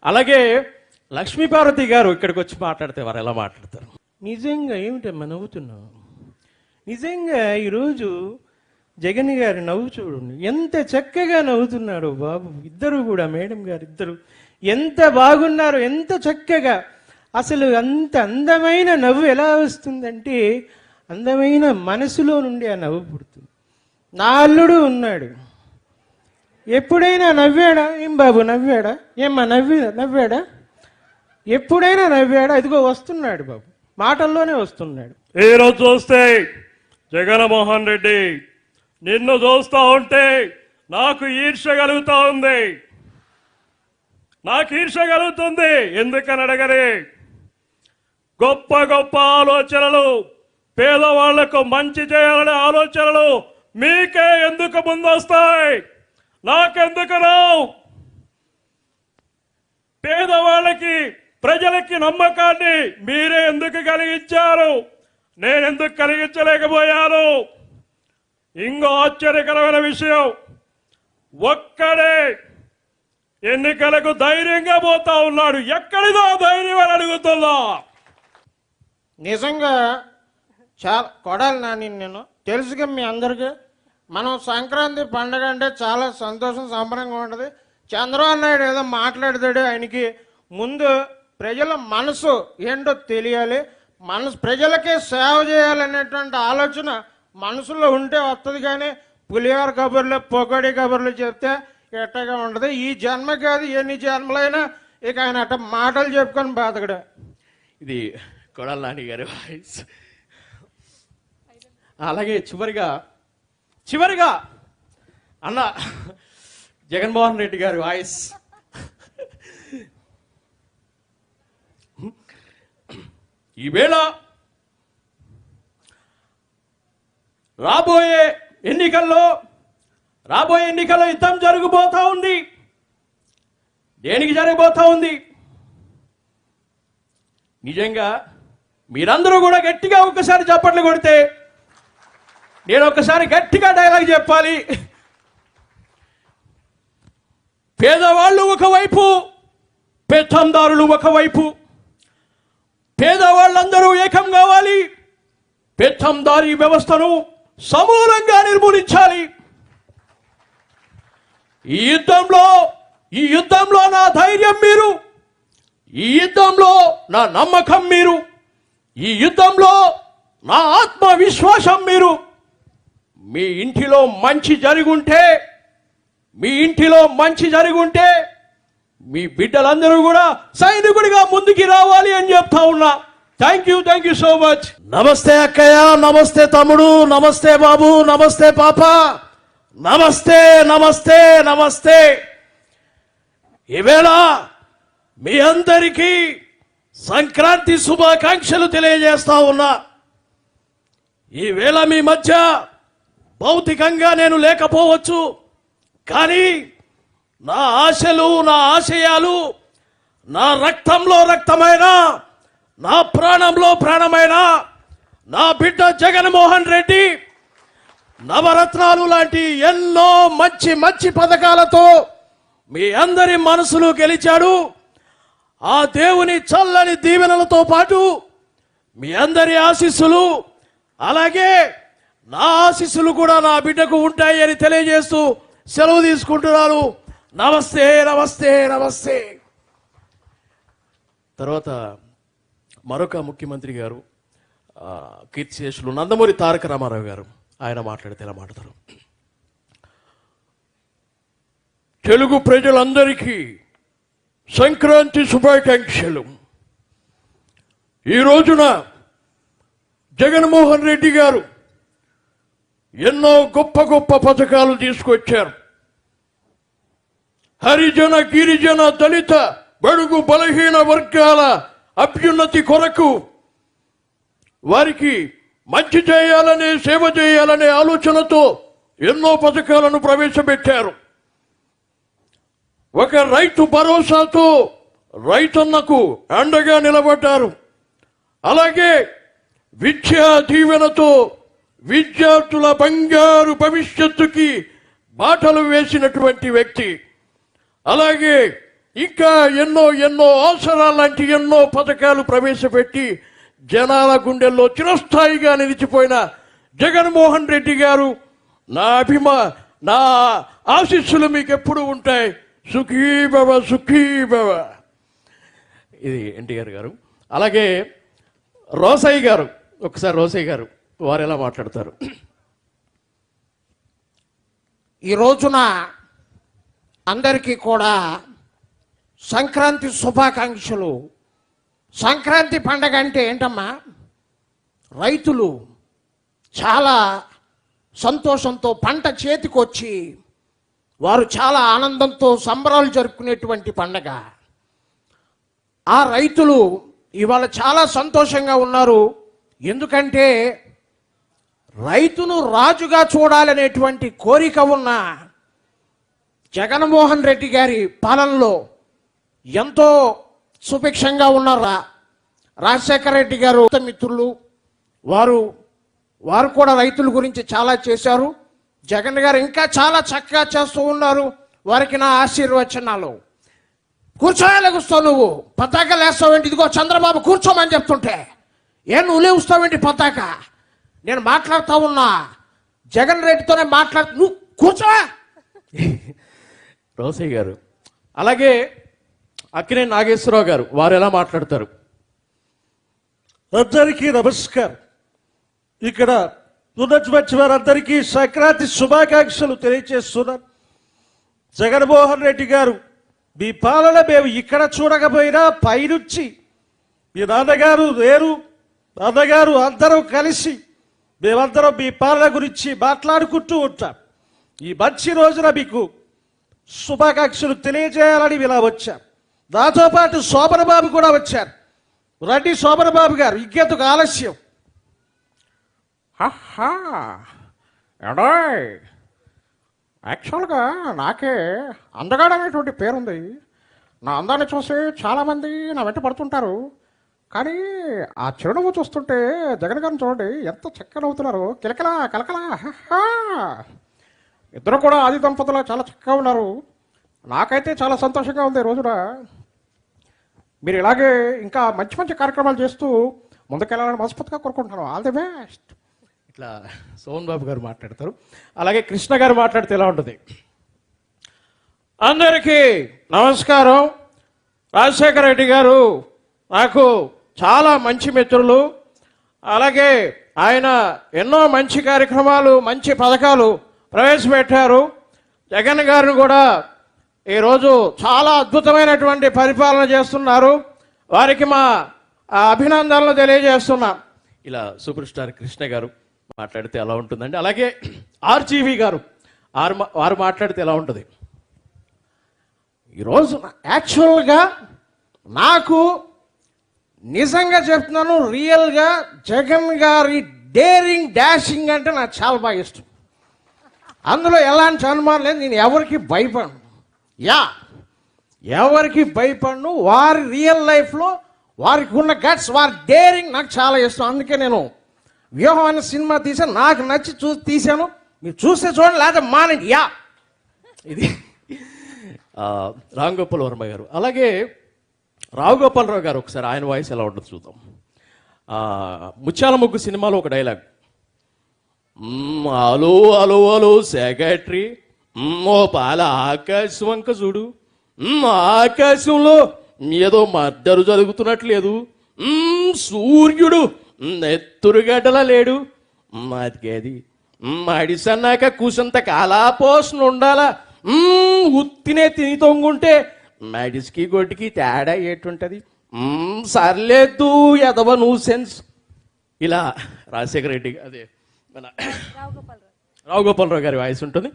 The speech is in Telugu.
అలాగే లక్ష్మీపార్వతి గారు ఇక్కడికి వచ్చి మాట్లాడితే వారు ఎలా మాట్లాడతారు? నిజంగా ఏమిటమ్మా నవ్వుతున్నావు? నిజంగా ఈరోజు జగన్ గారి నవ్వు చూడండి, ఎంత చక్కగా నవ్వుతున్నాడు బాబు. ఇద్దరు కూడా, మేడం గారు ఇద్దరు ఎంత బాగున్నారు, ఎంత చక్కగా. అసలు అంత అందమైన నవ్వు ఎలా వస్తుందంటే అందమైన మనసులో నుండి ఆ నవ్వు పుడుతుంది. నా అల్లుడు ఉన్నాడు, ఎప్పుడైనా నవ్వాడా? ఏం బాబు నవ్వాడా? ఏమ్మా నవ్వాడా? ఎప్పుడైనా నవ్వాడా? ఇదిగో వస్తున్నాడు బాబు, మాటల్లోనే వస్తున్నాడు. ఈరోజు చూస్తే జగన్మోహన్ రెడ్డి నిన్ను చూస్తూ ఉంటే నాకు ఈర్ష్య కలుగుతూ ఉంది. నాకు ఈర్ష్య కలుగుతుంది. ఎందుకని అడగరే, గొప్ప గొప్ప ఆలోచనలు, పేదవాళ్లకు మంచి చేయాలనే ఆలోచనలు మీకే ఎందుకు ముందొస్తాయి? నాకెందుకు రావు? పేదవాళ్ళకి, ప్రజలకి నమ్మకాన్ని మీరే ఎందుకు కలిగించారు? నేనెందుకు కలిగించలేకపోయాను? ఇంకో ఆశ్చర్యకరమైన విషయం, ఒక్కడే ఎన్నికలకు ధైర్యంగా పోతా ఉన్నాడు. ఎక్కడిదో ధైర్యం అని అడుగుతున్నా. నిజంగా చాలా కొడాలి నాని, నేను తెలుసుగా మీ అందరికీ. మనం సంక్రాంతి పండుగ అంటే చాలా సంతోషం, సంబరంగా ఉంటుంది. చంద్రబాబు నాయుడు ఏదో మాట్లాడతాడు, ఆయనకి ముందు ప్రజల మనసు ఏంటో తెలియాలి, ప్రజలకే సేవ చేయాలనేటువంటి ఆలోచన మనసులో ఉంటే వస్తుంది. కానీ పులిహోర కబుర్లు, పొగడి కబుర్లు చెప్తే ఎట్టగా ఉంటుంది. ఈ జన్మ కాదు, ఎన్ని జన్మలైనా ఇక ఆయన అట్ట మాటలు చెప్పుకొని బాధకడు. ఇది కొడాలి నాని గారి వాయిస్. అలాగే చివరిగా అన్న జగన్మోహన్ రెడ్డి గారి వాయిస్. ఈవేళ రాబోయే ఎన్నికల్లో యుద్ధం జరగబోతా ఉంది. దేనికి జరగబోతా ఉంది? నిజంగా మీరందరూ కూడా గట్టిగా ఒక్కసారి చప్పట్లు కొడితే నేను ఒక్కసారి గట్టిగా డైలాగ్ చెప్పాలి. పేదవాళ్ళు ఒకవైపు, పెత్తందారులు ఒకవైపు. పేదవాళ్ళందరూ ఏకం కావాలి. పెత్తందారీ వ్యవస్థను సమూలంగా నిర్మూలించాలి. ఈ యుద్ధంలో నా ధైర్యం మీరు, ఈ యుద్ధంలో నా నమ్మకం మీరు, ఈ యుద్ధంలో నా ఆత్మవిశ్వాసం మీరు. మీ ఇంటిలో మంచి జరుగుంటే మీ బిడ్డలందరూ కూడా సైనికుడిగా ముందుకి రావాలి అని చెప్తా ఉన్నా. Thank you so much. నమస్తే అక్కయ్య, నమస్తే తమ్ముడు, నమస్తే బాబు, నమస్తే పాప, నమస్తే. ఈవేళ మీ అందరికీ సంక్రాంతి శుభాకాంక్షలు తెలియజేస్తా ఉన్నా. ఈవేళ మీ మధ్య భౌతికంగా నేను లేకపోవచ్చు, కానీ నా ఆశలు, నా ఆశయాలు, నా రక్తంలో రక్తమైన, నా ప్రాణంలో ప్రాణమైన నా బిడ్డ జగన్మోహన్ రెడ్డి నవరత్నాలు లాంటి ఎన్నో మంచి పథకాలతో మీ అందరి మనసులు గెలిచాడు. ఆ దేవుని చల్లని దీవెనలతో పాటు మీ అందరి ఆశీస్సులు, అలాగే నా ఆశీస్సులు కూడా నా బిడ్డకు ఉంటాయి అని తెలియజేస్తూ సెలవు తీసుకుంటున్నాను. నమస్తే. తర్వాత మరొక ముఖ్యమంత్రి గారు, కీర్తిశేషులు నందమూరి తారక రామారావు గారు, ఆయన మాట్లాడితే ఎలా మాట్లాడతారు? తెలుగు ప్రజలందరికీ సంక్రాంతి శుభాకాంక్షలు. ఈ రోజున జగన్మోహన్ రెడ్డి గారు ఎన్నో గొప్ప పథకాలు తీసుకొచ్చారు. హరిజన, గిరిజన, దళిత, బడుగు బలహీన వర్గాల అభ్యున్నతి కొరకు, వారికి మంచి చేయాలనే, సేవ చేయాలనే ఆలోచనతో ఎన్నో పథకాలను ప్రవేశపెట్టారు. ఒక రైతు భరోసాతో రైతన్నకు అండగా నిలబడ్డారు. అలాగే విద్యా దీవెనతో విద్యార్థుల బంగారు భవిష్యత్తుకి బాటలు వేసినటువంటి వ్యక్తి. అలాగే ఇంకా ఎన్నో ఎన్నో అవసరాలు లాంటి ఎన్నో పథకాలు ప్రవేశపెట్టి జనాల గుండెల్లో చిరస్థాయిగా నిలిచిపోయిన జగన్మోహన్ రెడ్డి గారు నా ఆశీస్సులు మీకు ఎప్పుడు ఉంటాయి. సుఖీ భవ సుఖీ భవ. ఇది ఎన్టీఆర్ గారు. అలాగే రోసయ్య గారు, ఒకసారి రోసయ్య గారు వారు ఎలా మాట్లాడతారు? ఈ రోజున అందరికీ కూడా సంక్రాంతి శుభాకాంక్షలు. సంక్రాంతి పండగ అంటే ఏంటమ్మా? రైతులు చాలా సంతోషంతో పంట చేతికొచ్చి వారు చాలా ఆనందంతో సంబరాలు జరుపుకునేటువంటి పండగ. ఆ రైతులు ఇవాళ చాలా సంతోషంగా ఉన్నారు. ఎందుకంటే రైతును రాజుగా చూడాలనేటువంటి కోరిక ఉన్న జగన్మోహన్ రెడ్డి గారి పాలనలో ఎంతో సుభిక్షంగా ఉన్నారా. రాజశేఖర రెడ్డి గారు మిత్రులు వారు కూడా రైతుల గురించి చాలా చేశారు. జగన్ గారు ఇంకా చాలా చక్కగా చేస్తూ ఉన్నారు. వారికి నా ఆశీర్వచనాలు. కూర్చోలేగుస్తావు నువ్వు, పతాక లేస్తావేంటి? ఇదిగో చంద్రబాబు కూర్చోమని చెప్తుంటే నువ్వు లేవుస్తావేంటి పతాక? నేను మాట్లాడుతూ ఉన్నా, జగన్ రెడ్డితోనే నువ్వు కూర్చో. రోసయ్య గారు. అలాగే అక్కినేని నాగేశ్వరరావు గారు వారు ఎలా మాట్లాడతారు? అందరికీ నమస్కారం. ఇక్కడ ఉన్నటువంటి వారందరికీ సంక్రాంతి శుభాకాంక్షలు తెలియజేస్తున్నారు. జగన్మోహన్ రెడ్డి గారు, మీ పాలన మేము ఇక్కడ చూడకపోయినా పైనుంచి మీ నాన్నగారు అందరం కలిసి మేమందరం మీ పాలన గురించి మాట్లాడుకుంటూ ఉంటాం. ఈ మంచి రోజున మీకు శుభాకాంక్షలు తెలియజేయాలని ఇలా వచ్చాం. నాతో పాటు శోభన బాబు కూడా వచ్చారు. రండి శోభన బాబు గారు, ఇంకెందుకు ఆలస్యం? యాక్చువల్గా నాకే అందగాడు అనేటువంటి పేరుంది. నా అందాన్ని చూసి చాలామంది నా వెంట పడుతుంటారు. కానీ ఆ చిరునవ్వు చూస్తుంటే జగన్ గారిని చూడండి ఎంత చక్కగా నవ్వుతున్నారు. కిలకలా కలకలా. ఇద్దరు కూడా ఆది దంపతులు చాలా చక్కగా ఉన్నారు. నాకైతే చాలా సంతోషంగా ఉంది ఈ రోజున. మీరు ఇలాగే ఇంకా మంచి మంచి కార్యక్రమాలు చేస్తూ ముందుకెళ్ళాలని మనస్ఫూర్తిగా కోరుకుంటున్నాను. All the best. ఇట్లా సోమన్ బాబు గారు మాట్లాడతారు. అలాగే కృష్ణ గారు మాట్లాడితే ఎలా ఉంటుంది? అందరికీ నమస్కారం. రాజశేఖర రెడ్డి గారు నాకు చాలా మంచి మిత్రులు. అలాగే ఆయన ఎన్నో మంచి కార్యక్రమాలు, మంచి పథకాలు ప్రవేశపెట్టారు. జగన్ గారిని కూడా ఈరోజు చాలా అద్భుతమైనటువంటి పరిపాలన చేస్తున్నారు. వారికి మా అభినందనలు తెలియజేస్తున్నాం. ఇలా సూపర్ స్టార్ కృష్ణ గారు మాట్లాడితే ఎలా ఉంటుందండి? అలాగే ఆర్జీవి గారు వారు మాట్లాడితే ఎలా ఉంటుంది? ఈరోజు యాక్చువల్గా నాకు నిజంగా చెప్తున్నాను, రియల్గా జగన్ గారి డేరింగ్ డాషింగ్ అంటే నాకు చాలా బాగా ఇష్టం. అందులో ఎలాంటి అనుమానం లేదు. నేను ఎవరికి భయపడను. ఎవరికి భయపడను. వారి రియల్ లైఫ్లో వారికి ఉన్న గట్స్, వారి డేరింగ్ నాకు చాలా ఇష్టం. అందుకే నేను వ్యూహం అనే సినిమా తీసాను. నాకు నచ్చి తీశాను. మీరు చూస్తే చూడండి, లేదా మానండి. ఇది రామ్ గోపాల్ వర్మ గారు. అలాగే రావు గోపాలరావు గారు, ఒకసారి ఆయన వాయిస్ ఎలా ఉంటుంది చూద్దాం. ముత్యాల ముగ్గు సినిమాలో ఒక dialogue, hello hello hello secretary, ఓ పాల ఆకాశం వంక చూడు, ఆకాశంలో ఏదో మద్దరు జరుగుతున్నట్లేదు, సూర్యుడు నెత్తురుగడ్డలా లేడు, మాదికేది మడిసన్నాక కూసంత కాలాపోసన ఉండాలా, ఉత్తినే తిని తొంగుంటే మడిసికి గొడ్డికి తేడా ఏటుంటది, సర్లేదు ఎదవ నూ సెన్స్. ఇలా రాజశేఖర రెడ్డి, అదే మన రావు గోపాలరావు గారి వాయిస్ ఉంటుంది.